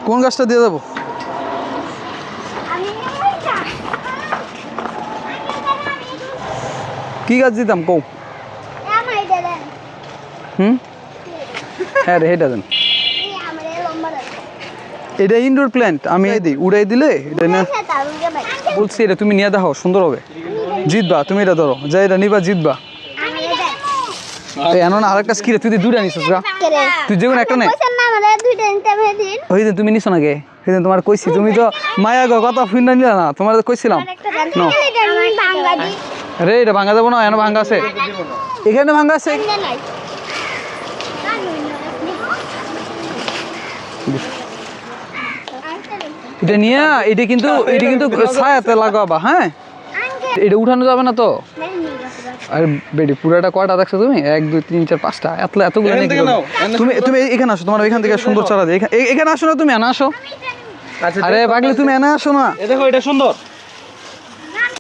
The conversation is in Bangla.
কোন গাছটা দিয়ে যাবো? কি গাছ দিতাম কৌ? হ্যাঁ রে এটা দেন। এটা ইনডোর প্ল্যান্ট, আমি দিই উড়াই দিলে এটা না বলছি, এটা তুমি নিয়ে দেখো সুন্দর হবে, জিতবা তুমি। এটা ধরো যা, এটা নিবা জিতবা। এমন আরেকটা স্কিল তুই দুইটা নিছিস গা, তুই যেমন একটা নে ওই দিন তুমি নিছো নাকি? সেদিন তোমার কইছি, তুমি তো মায়া গো কথা ফিন্ডা নিলা না, তোমার কইছিলাম রে এটা ভাঙা যাবো না। এনে ভাঙা আছে, এখানে ভাঙা আছে। এটা নিয়ে এটা কিন্তু ছায়াতে লাগাবা। হ্যাঁ এটা উঠানো যাবে না তো। আর বেডি পুরাটা কয়টা দেখছো তুমি? 1 2 3 4 5টা এতগুলো নিয়ে তুমি তুমি এখানে আসো, তোমার ওইখান থেকে সুন্দর চারা দিয়ে এখানে আসো না, তুমি এনে আসো। আরে পাগলি তুমি এনে আসো না, দেখো এটা সুন্দর।